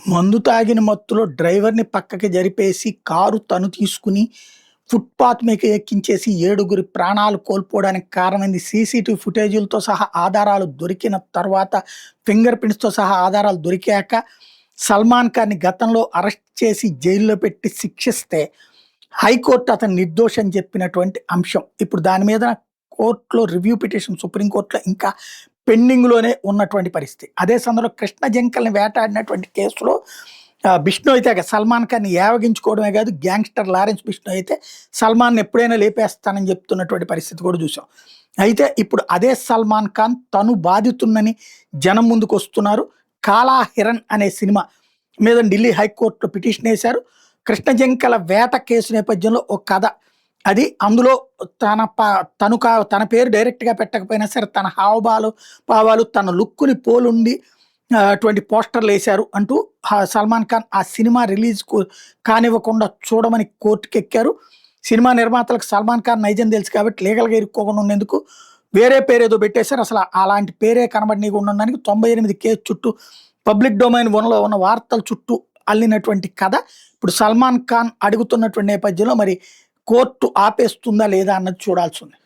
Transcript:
మందు తాగిన మత్తులో డ్రైవర్‌ని పక్కకి జరిపేసి కారు తను తీసుకొని ఫుట్‌పాత్ మీదకి ఎక్కించేసి 7గురి ప్రాణాలు కోల్పోవడానికి కారణమైంది. సీసీటీవీ ఫుటేజులతో సహా ఆధారాలు దొరికిన తర్వాత, ఫింగర్ ప్రింట్స్‌తో సహా ఆధారాలు దొరికాక, సల్మాన్ ఖాన్‌ని గతంలో అరెస్ట్ చేసి జైల్లో పెట్టి శిక్షిస్తే, హైకోర్టు అతను నిర్దోషి అని చెప్పినటువంటి అంశం. ఇప్పుడు దాని మీద కోర్ట్‌లో రివ్యూ పిటిషన్ సుప్రీం కోర్ట్‌లో ఇంకా పెండింగ్‌లోనే ఉన్నటువంటి పరిస్థితి. అదే సమయంలో కృష్ణ జింకల్ని వేటాడినటువంటి కేసులో బిష్ణోయ్ తెగ సల్మాన్ ఖాన్‌ని యావగించుకోవడమే కాదు, గ్యాంగ్‌స్టర్ లారెన్స్ బిష్ణోయ్ అయితే సల్మాన్‌ని ఎప్పుడైనా లేపేస్తానని చెప్తున్నటువంటి పరిస్థితి కూడా చూసాం. అయితే ఇప్పుడు అదే సల్మాన్ ఖాన్ తను బాధితున్నని జనం ముందుకొస్తున్నారు. 'కాలా హిరణ్' అనే సినిమా మీద ఢిల్లీ హైకోర్టులో పిటిషన్ ఏశారు. కృష్ణ జింకల వేట కేసు నేపథ్యంలో ఒక కథ. అది అందులో తన పేరు డైరెక్ట్‌గా పెట్టకపోయినా సరే, తన భావాలు తన లుక్‌ని పోలుండి అటువంటి పోస్టర్‌లేశారు అంటూ సల్మాన్ ఖాన్ ఆ సినిమా రిలీజ్‌కు కానివ్వకుండా చూడమని కోర్టుకెక్కారు. సినిమా నిర్మాతలకు సల్మాన్ ఖాన్ నైజం తెలుసు కాబట్టి లీగల్‌గా ఇరుక్కోకుండా ఉండేందుకు వేరే పేరేదో పెట్టేశారు. అసలు అలాంటి పేరే కనబడనీయకుండా ఉండడానికి 98 కేసు చుట్టూ పబ్లిక్ డొమైన్ 1లో ఉన్న వార్తల చుట్టూ అల్లినటువంటి కథ. ఇప్పుడు సల్మాన్ ఖాన్ అడుగుతున్నటువంటి నేపథ్యంలో మరి కోర్టు ఆపేస్తుందా లేదా అన్నది చూడాల్సి ఉంది.